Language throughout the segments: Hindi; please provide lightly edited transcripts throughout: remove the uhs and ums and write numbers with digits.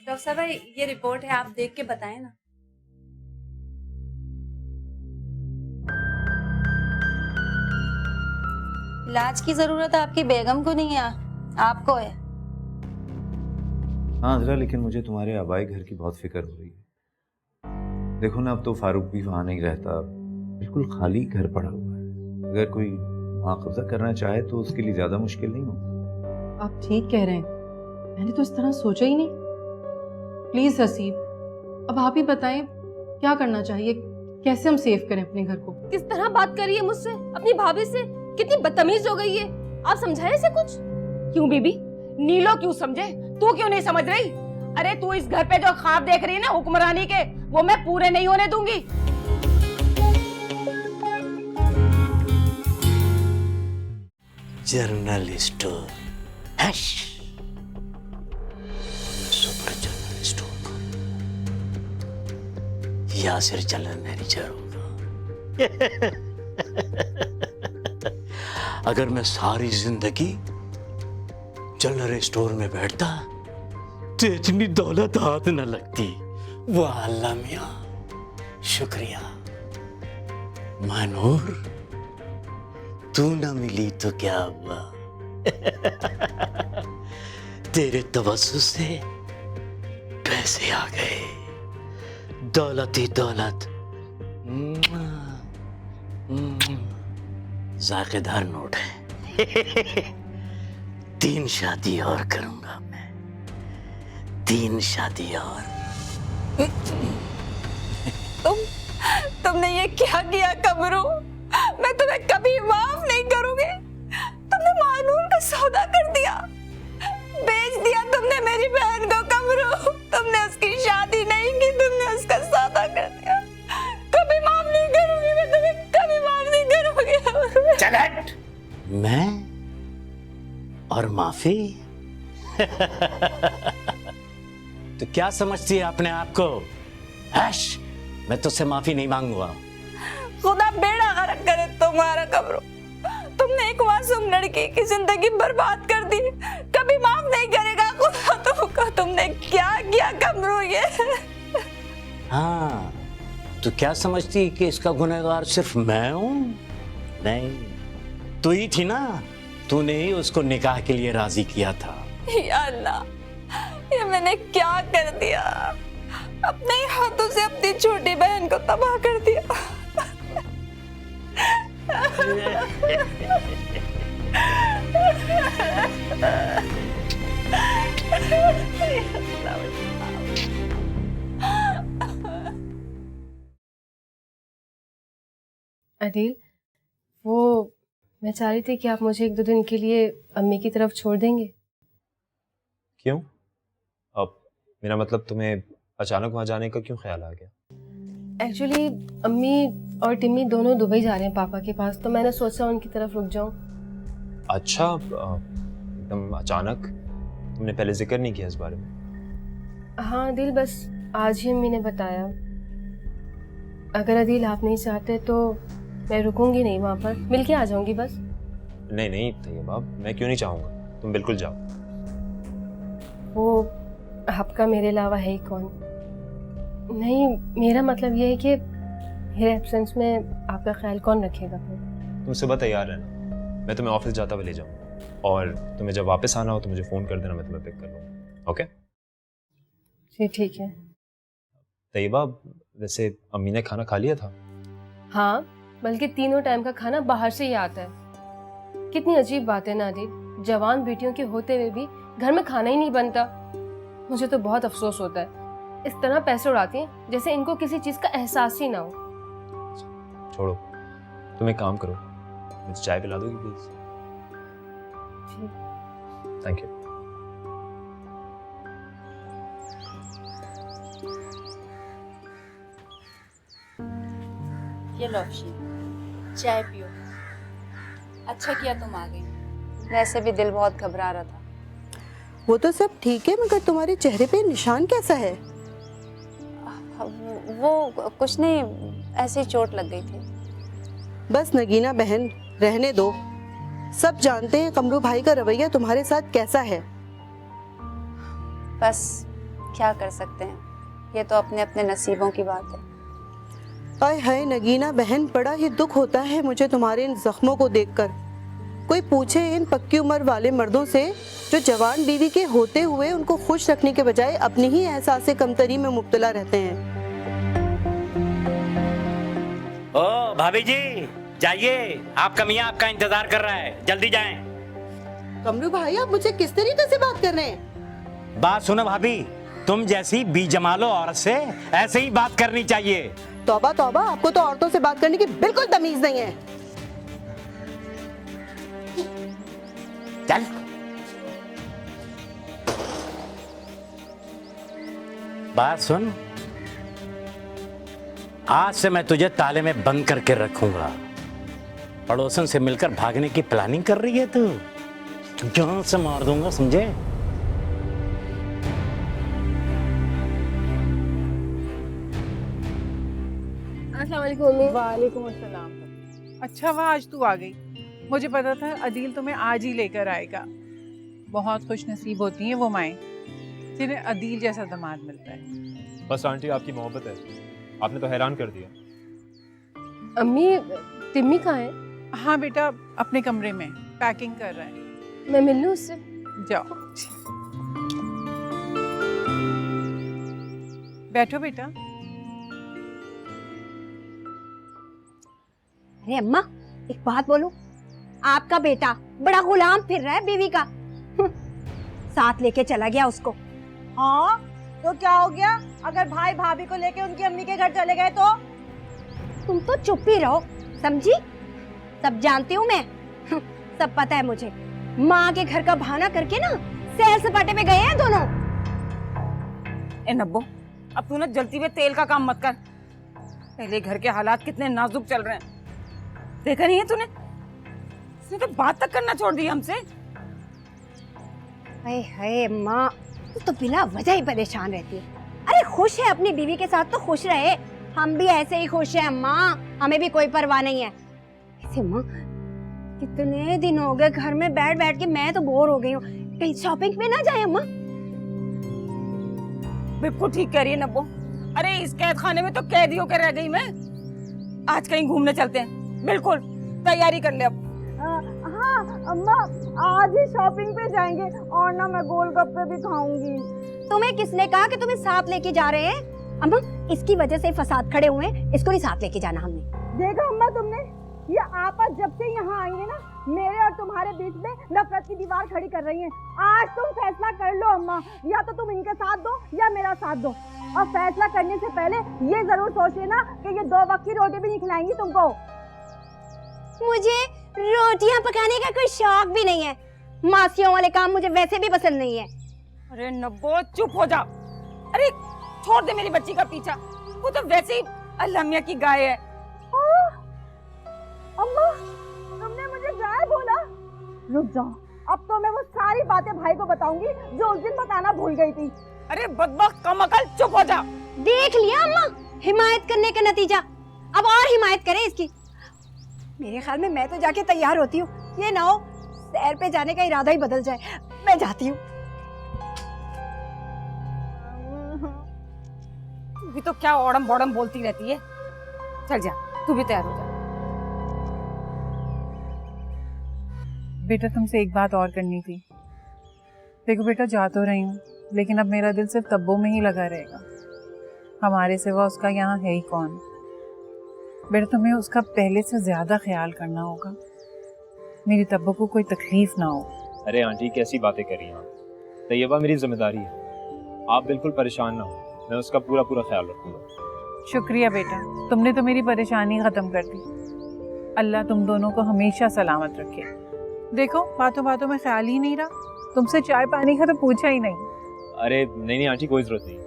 डॉक्टर साहब भाई ये रिपोर्ट है, आप देख के बताएं ना। इलाज की जरूरत आपकी बेगम को नहीं है, आपको है। हाँ जरा, लेकिन मुझे तुम्हारे आबाई घर की बहुत फिक्र हो रही है। देखो ना, अब तो फारूक भी वहां नहीं रहता, बिल्कुल खाली घर पड़ा हुआ है। अगर कोई वहां कब्जा करना चाहे तो उसके लिए ज्यादा मुश्किल नहीं होगा। आप ठीक कह रहे हैं, मैंने तो इस तरह सोचा ही नहीं। प्लीज हसीब, अब आप ही बताएं क्या करना चाहिए, कैसे हम सेव करें अपने घर को। किस तरह बात कर रही है मुझसे, अपनी भाभी से? कितनी बदतमीज हो गई है। आप समझाए इसे कुछ? क्यों बीबी, नीलो क्यों समझे, तू क्यों नहीं समझ रही? अरे तू इस घर पे जो ख्वाब देख रही है ना हुक्मरानी के, वो मैं पूरे नहीं होने दूंगी। General store, super general store, Yasir general manager होगा। अगर मैं सारी जिंदगी जनरल स्टोर में बैठता तो इतनी दौलत हाथ न लगती। वाह अल्लाह मियां, शुक्रिया। मानूर, तू न मिली तो क्या हुआ? तेरे तवज्जुह से पैसे आ गए, दौलत ही दौलत, जायकेदार नोट है। 3 शादी और करूंगा मैं, 3 शादी और। तुमने ये क्या किया कमरू? मैं तुम्हें कभी माफ नहीं करूंगी। तुमने मानूर का सौदा कर दिया, बेच दिया तुमने मेरी बहन को कमरू। तुमने उसकी शादी नहीं की, तुमने उसका सौदा कर दिया। कभी माफ नहीं करूंगी मैं तुम्हें, कभी माफ नहीं करूंगी। चल हट। मैं और माफी? तो क्या समझती है अपने आप को? हैश, मैं तुझसे माफी नहीं मांगूंगा। खुदा बेड़ा गर्क करे तुम्हारा कमरू। तुमने एक मासूम लड़की की जिंदगी बर्बाद कर दी, कभी माफ नहीं करेगा खुदा तुमको। तुमने क्या किया कमरू ये? हाँ, तू क्या समझती है कि इसका गुनहगार सिर्फ मैं हूं? नहीं, तू ही थी ना, तूने ही उसको निकाह के लिए राजी किया था। या अल्लाह, ये मैंने क्या कर दिया? अपने ही हाथों से अपनी छोटी बहन को तबाह कर दिया। अदील, वो मैं चाह रही थी कि आप मुझे 1-2 दिन के लिए अम्मी की तरफ छोड़ देंगे। क्यों? अब मेरा मतलब, तुम्हें अचानक वहां जाने का क्यों ख्याल आ गया? एक्चुअली अम्मी और टिम्मी दोनों दुबई जा रहे हैं पापा के पास, तो मैंने सोचा उनकी तरफ रुक जाऊं। अच्छा, एकदम अचानक? तुमने पहले जिक्र नहीं किया इस बारे में? हाँ अदील, बस आज ही अम्मी ने बताया। अगर अदील आप नहीं चाहते तो मैं रुकूंगी नहीं, वहाँ पर मिल के आ जाऊंगी बस। नहीं नहीं तैयबा, मैं क्यों नहीं चाहूँगा, तुम बिल्कुल जाओ। वो आपका मेरे अलावा है ही कौन? नहीं, मेरा मतलब ये है कि मेरे एब्सेंस में आपका ख्याल कौन रखेगा फिर? तुम सुबह तैयार रहना, मैं तुम्हें ऑफिस जाता हुआ ले जाऊँगा, और तुम्हें जब वापस आना हो तो मुझे फ़ोन कर देना, मैं तुम्हें पिक कर लूँगा। ओके जी ठीक है। तैयबा, वैसे अम्मी ने खाना खा लिया था? हाँ, बल्कि 3 टाइम का खाना बाहर से ही आता है। कितनी अजीब बात है नादिर, जवान बेटियों के होते हुए भी घर में खाना ही नहीं बनता। मुझे तो बहुत अफसोस होता है, इस तरह पैसे उड़ाती हैं जैसे इनको किसी चीज का एहसास ही ना हो। छोड़ो, तुम एक काम करो, मुझे चाय पिला दोगी प्लीज? Thank you. ये लो अफशी, चाय पियो। अच्छा किया तुम आ गई, वैसे भी दिल बहुत घबरा रहा था। वो तो सब ठीक है, मगर तुम्हारे चेहरे पे निशान कैसा है? वो कुछ नहीं, ऐसे ही चोट लग गई थी। बस नगीना बहन, रहने दो। सब जानते हैं कमरू भाई का रवैया तुम्हारे साथ कैसा है। बस क्या कर सकते हैं, ये तो अपने अपने नसीबों की बात है। आय हाय नगीना बहन, बड़ा ही दुख होता है मुझे तुम्हारे इन जख्मों को देखकर। कोई पूछे इन पक्की उम्र वाले मर्दों से जो जवान बीवी के होते हुए उनको खुश रखने के बजाय अपनी ही एहसास कमतरी में मुब्तला रहते हैं। ओ भाभी जी जाइए, आपका मियाँ आपका इंतजार कर रहा है, जल्दी जाएं। कमरू भाई, आप मुझे किस तरीके से बात कर रहे हैं? बात सुनो भाभी, तुम जैसी बीजमालो औरत से ऐसे ही बात करनी चाहिए। तौबा तौबा, आपको तो औरतों से बात करने की बिल्कुल तमीज नहीं है। चल बात सुन, आज से मैं तुझे ताले में बंद करके रखूंगा। पड़ोसन से मिलकर भागने की प्लानिंग कर रही है तू, जान से मार दूंगा, समझे? अस्सलाम वालेकुम मम्मी। वालेकुम अस्सलाम। अच्छा हुआ आज तू आ गई, मुझे पता था अदील तुम्हें आज ही लेकर आएगा। बहुत खुश नसीब होती हैं वो माएँ जिन्हें अदील जैसा दामाद मिलता है। बस आंटी आपकी मोहब्बत है, आपने तो हैरान कर दिया। अम्मी तिम्मी कहाँ है? हाँ बेटा, अपने कमरे में पैकिंग कर रहा है। मैं मिल लूँ उससे? जाओ बैठो बेटा। अरे अम्मा, एक बात बोलूं, आपका बेटा बड़ा गुलाम फिर रहा है बीवी का। साथ लेके चला गया उसको। हाँ तो क्या हो गया अगर भाई भाभी को लेके उनकी अम्मी के घर चले गए तो? तुम तो चुप ही रहो, समझी? सब जानती हूँ मैं, सब पता है मुझे। माँ के घर का बहाना करके ना सैर सपाटे पे गए हैं दोनों। ए नब्बो, अब तू ना जलती हुए तेल का काम मत कर। पहले घर के हालात कितने नाजुक चल रहे हैं, देखा नहीं है तूने? उसने तो बात तक करना छोड़ दिया हमसे। हाय हाय अम्मा, तू तो बिना वजह ही परेशान रहती है। अरे खुश है अपनी बीवी के साथ तो खुश रहे, हम भी ऐसे ही खुश हैं अम्मा, हमें भी कोई परवाह नहीं है। ऐसे अम्मा, कितने दिन हो गए घर में बैठ बैठ के मैं तो बोर हो गई हूँ, कहीं शॉपिंग पे ना जाए अम्मा? बिल्कुल ठीक कह रही है नब्बो। अरे इस कैद खाने में तो कैदी होकर रह गई मैं। आज कहीं घूमने चलते हैं, बिल्कुल तैयारी कर ले अब। हाँ अम्मा, आज ही शॉपिंग पे जाएंगे और ना मैं गोलगप्पे भी खाऊंगी। तुम्हें किसने कहा कि तुम्हें साथ लेके जा रहे हैं? अम्मा, इसकी वजह से फसाद खड़े हुए हैं, इसको नहीं साथ लेके जाना हमने। देखा अम्मा तुमने, ये आपा जब से यहाँ आएंगे ना, मेरे और तुम्हारे बीच में नफरत की दीवार खड़ी कर रही हैं। आज तुम फैसला कर लो अम्मा, या तो तुम इनके साथ दो या मेरा साथ दो। और फैसला करने से पहले ये जरूर सोच लेना कि ये 2 वक्त की रोटी भी नहीं खिलाएंगी तुमको। मुझे रोटियां पकाने का कोई शौक भी नहीं है, मासियों वाले काम मुझे वैसे भी पसंद नहीं है। अरे नब्बो चुप हो जा। अरे छोड़ दे मेरी बच्ची का पीछा, वो तो वैसे ही अल्लाह मियां की गाय है। अम्मा, तुमने मुझे गाय बोला? रुक जाओ, अब तो मैं वो सारी बातें भाई को बताऊंगी जो उस दिन बताना भूल गई थी। अरे बदबख्त कमअकल, चुप हो जा। देख लिया अम्मा, हिमायत करने का नतीजा। अब और हिमायत करें इसकी। मेरे ख्याल में मैं तो जाके तैयार होती हूँ, ये ना हो सैर पे जाने का इरादा ही बदल जाए। मैं जाती हूँ। तू भी तो क्या ओड़म बोड़म बोलती रहती है। चल जा, तू भी तैयार हो जा। बेटा तुमसे एक बात और करनी थी। देखो बेटा, जा तो रही हूँ लेकिन अब मेरा दिल सिर्फ तब्बों में ही लगा रहेगा। हमारे सिवा उसका यहाँ है ही कौन। बेटा तुम्हें उसका पहले से ज्यादा ख्याल करना होगा, मेरी तब्बों को कोई तकलीफ ना हो। अरे आंटी कैसी बातें कर रही हैं आप, तैयबा मेरी जिम्मेदारी है, आप बिल्कुल परेशान ना हो, मैं उसका पूरा पूरा ख्याल रखूंगा। शुक्रिया बेटा, तुमने तो मेरी परेशानी खत्म कर दी। अल्लाह तुम दोनों को हमेशा सलामत रखे। देखो बातों बातों में ख्याल ही नहीं रहा, तुमसे चाय पानी का तो पूछा ही नहीं। अरे नहीं आंटी, कोई जरूरत नहीं,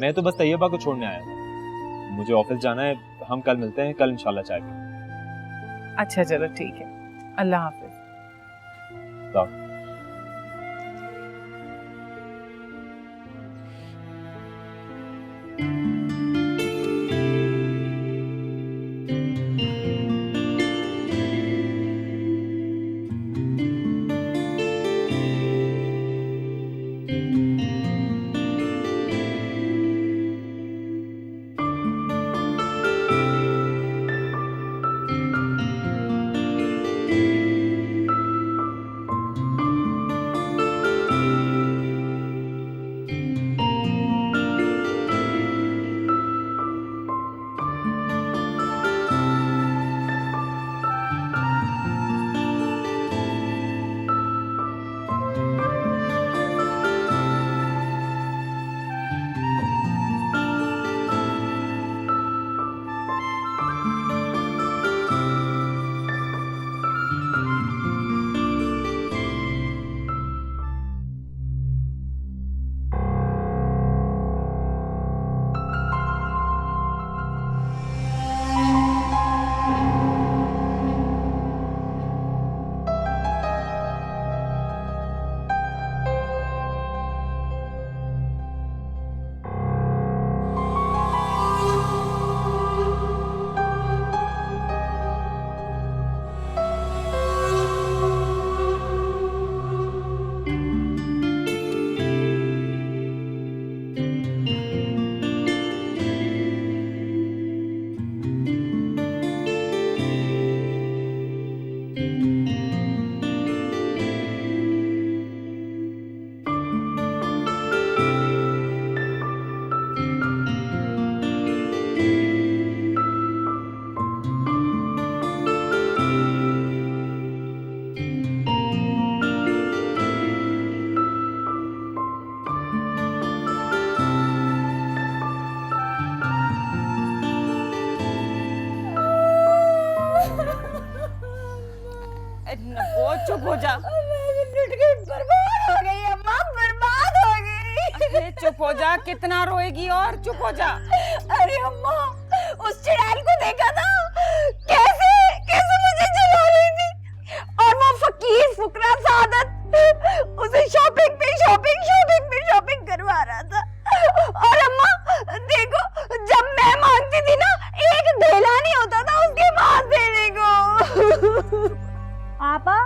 मैं तो बस तैयबा को छोड़ने आया था, मुझे ऑफिस जाना है। हम कल मिलते हैं, कल इंशाल्लाह चाय पे। अच्छा चलो ठीक है, अल्लाह हाफिज। चुप हो जा। बर्बाद हो गई अम्मा, बर्बाद हो गई। अरे चुप हो जा, कितना रोएगी और, चुप हो जा। अरे अम्मा, उस चुड़ैल को देखा था कैसे कैसे मुझे जला रही थी, और वो फकीर फुकरा सादत उसे शॉपिंग पे करवा रहा था। और अम्मा देखो, जब मैं मांगती थी ना, एक ढेला नहीं होता था उसके पास देने को। आपा,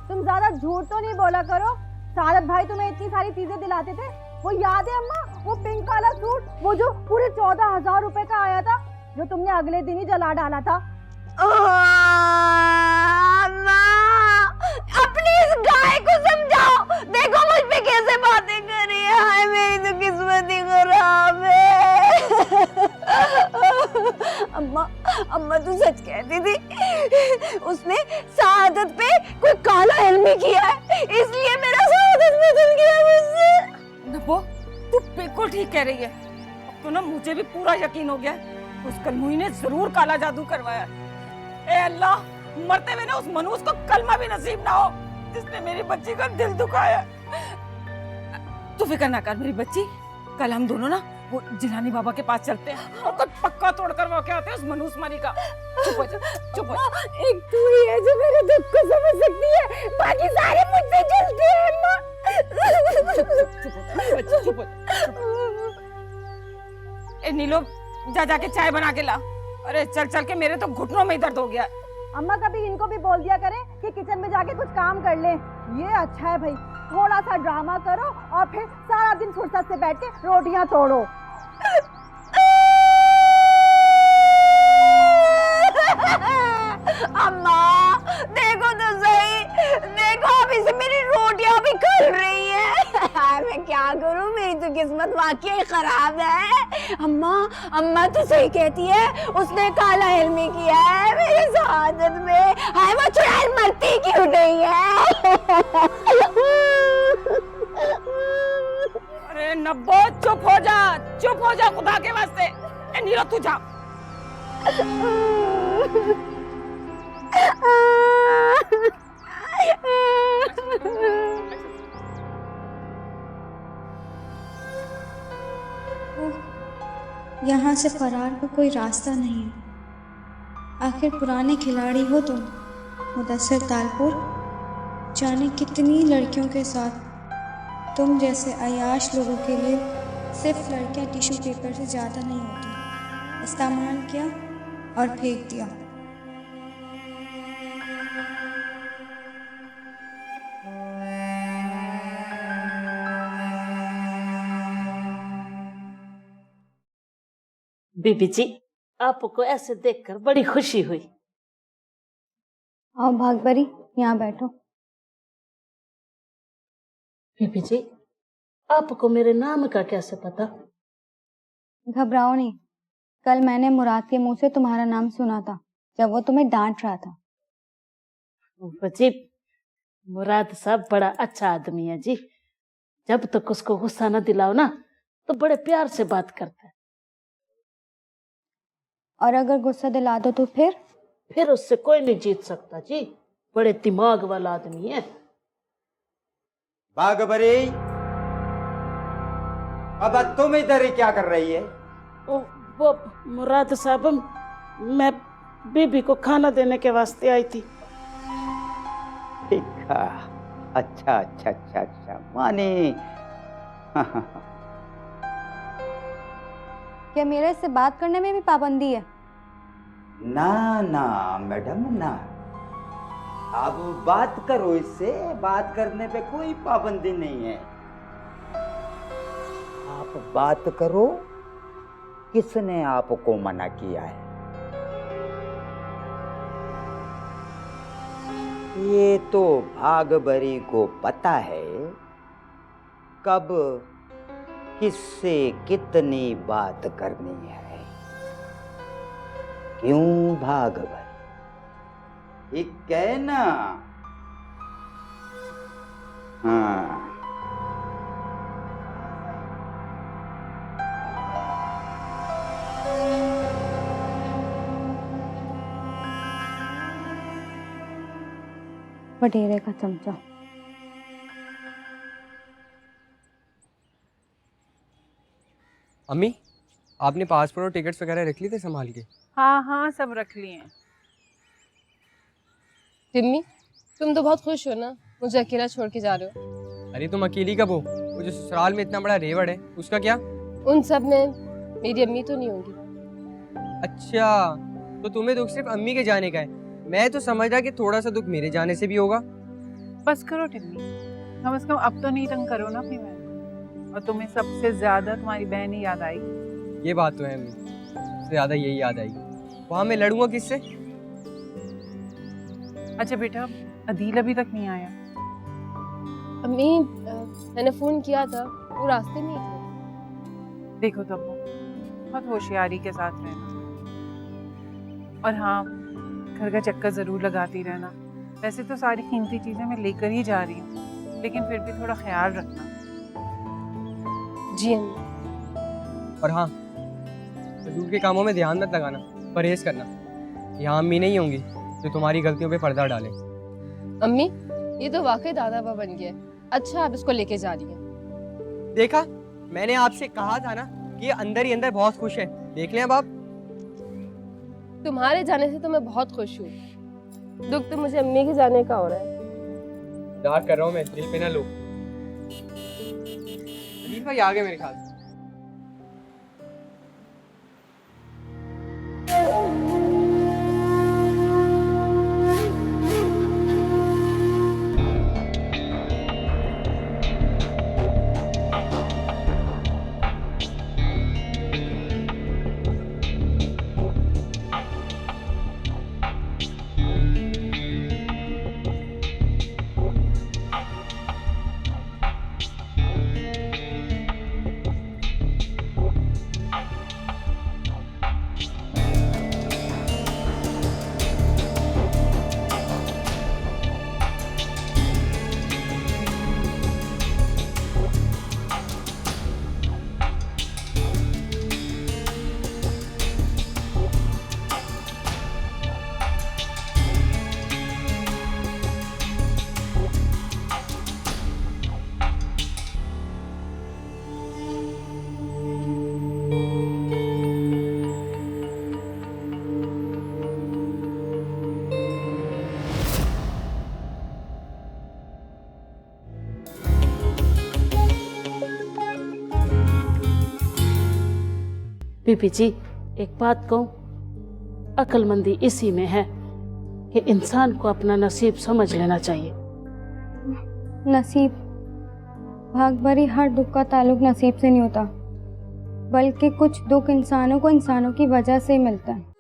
तुम ज्यादा झूठ तो नहीं बोला करो। सादत भाई तुम्हें इतनी सारी चीजें दिलाते थे, वो याद है अम्मा? वो पिंक वाला सूट, वो जो पूरे 14,000 रुपए का आया था, जो तुमने अगले दिन ही जला डाला था। अम्मा, अपनी इस गाय को समझाओ, देखो मुझ पे कैसे बातें कर रही है। हाय, मेरी तो किस्मत ही खराब है। अम्मा तू सच कहती थी, उसने सादत पे कोई काला इल्मी किया है, इसलिए मेरा सादत बदल गया मुझसे। नब्बो, तू बिल्कुल ठीक कह रही है। अब तो ना मुझे भी पूरा यकीन हो गया है, उस कन्मुई ने जरूर काला जादू करवाया है। ए अल्लाह, मरते हुए ना उस मनूस को कलमा भी नसीब ना हो, जिसने मेरी बच्ची का दिल दुखाया। तू फिक्र ना कर मेरी बच्ची, कल हम दोनों ना वो जिलानी बाबा के पास चलते हैं और कुछ पक्का तोड़ कर वो क्या आते हैं उस मनूस मरी का। चुप हो जा, चुप हो जा। एक तू ही है जो मेरे दुख को समझ सकती है, बाकी सारे मुझसे जलते हैं अम्मा। चुप हो जा। ए नीलो, जा जाके चाय बना के ला। अरे चल चल के मेरे तो घुटनों में ही दर्द हो गया। अम्मा, कभी इनको भी बोल दिया करें कि किचन में जाके कुछ काम कर ले। ये अच्छा है भाई, थोड़ा सा ड्रामा करो और फिर सारा दिन फुर्सत से बैठ के रोटियां तोड़ो। अम्मा देखो तो सही, देखो अभी से मेरी रोटियां भी खल रही है। मैं क्या करूं, मेरी तो किस्मत वाकई खराब है। अम्मा तो सही कहती है, उसने काला इल्मी किया है मेरे सादत में। हाय, वो चुड़ैल मरती क्यों नहीं है? अरे नब्बो, चुप हो जा खुदा के वास्ते। ए नीलो, तू जा। यहाँ से फरार का कोई रास्ता नहीं है। आखिर पुराने खिलाड़ी हो तुम, मुदस्सिर तालपुर। जाने कितनी लड़कियों के साथ तुम जैसे अय्याश लोगों के लिए सिर्फ लड़कियाँ टिश्यू पेपर से ज़्यादा नहीं होती। इस्तेमाल किया और फेंक दिया। बीबी जी, आपको ऐसे देखकर बड़ी खुशी हुई। आओ भागभरी, यहाँ बैठो। बीबी जी, आपको मेरे नाम का कैसे पता? घबराओ नहीं, कल मैंने मुराद के मुंह से तुम्हारा नाम सुना था जब वो तुम्हें डांट रहा था। जी, मुराद साहब बड़ा अच्छा आदमी है जी। जब तक उसको गुस्सा न दिलाओ ना, तो बड़े प्यार से बात करता है। और अगर गुस्सा दिला दो तो फिर उससे कोई नहीं जीत सकता जी। बड़े दिमाग वाला आदमी है। बागबरी, अब तुम इधर ही क्या कर रही है? वो मुराद साहब, मैं बीबी को खाना देने के वास्ते आई थी। ठीक है, अच्छा मानी। क्या मेरे इससे बात करने में भी पाबंदी है? ना मैडम ना, अब बात करो इससे, बात करने पे कोई पाबंदी नहीं है। आप बात करो, किसने आपको मना किया है? ये तो भागभरी को पता है कब किससे कितनी बात करनी है। क्यों भागभरी? ठीक है ना? हाँ। बटेरे का चमचा। अम्मी, आपने पासपोर्ट और टिकट्स वगैरह रख ली थे संभाल के? हाँ हाँ, सब रख लिए हैं। टिम्मी, तुम तो बहुत खुश हो ना, मुझे अकेला छोड़ के जा रहे हो। अरे तुम अकेली कब हो? वो जो ससुराल में इतना बड़ा रेवड़ है, उसका क्या? उन सब में मेरी अम्मी तो नहीं होगी। अच्छा, तो तुम्हें दुख सिर्फ अम्मी के जाने का है। मैं तो समझ रहा कि थोड़ा सा दुख मेरे जाने से भी होगा। बस करो टिम्मी, कम से कम अब तो नहीं तंग करो ना अपनी बहन। और तुम्हें सबसे ज्यादा तुम्हारी बहन ही याद आएगी। ये बात तो है अम्मी, सबसे ज्यादा यही याद आएगी। वहाँ मैं लड़ूंगा किससे? अच्छा बेटा, अदील अभी तक नहीं आया? अम्मी, मैंने फोन किया था, वो रास्ते में ही थे। देखो तब्बू, बहुत होशियारी के साथ रहना, और हाँ, घर का चक्कर जरूर लगाती रहना। वैसे तो सारी कीमती चीजें मैं लेकर ही जा रही हूँ, लेकिन फिर भी थोड़ा ख्याल रखना। जी अम्मी। और हाँ, फजूल के कामों में ध्यान मत लगाना, परहेज करना। यहाँ अम्मी नहीं होंगी जो तुम्हारी गलतियों पे पर्दा डाले। अम्मी, ये तो वाकई दादा बा बन गया। अच्छा, आप इसको लेके जा रही हैं। देखा, मैंने आपसे कहा था ना कि ये अंदर ही अंदर बहुत खुश है। देख लें अब आप। तुम्हारे जाने से तो मैं बहुत खुश हूँ, दुख तो मुझे अम्मी के जाने का हो रहा है। मजाक कर रहा हूँ मैं, दिल पे ना लो। अलीफ भाई आ गए मेरे ख्याल से। बीबी जी, एक बात कहूँ, अक्लमंदी इसी में है कि इंसान को अपना नसीब समझ लेना चाहिए। नसीब, भाग भरी हर दुख का ताल्लुक नसीब से नहीं होता, बल्कि कुछ दुख इंसानों को इंसानों की वजह से मिलता है।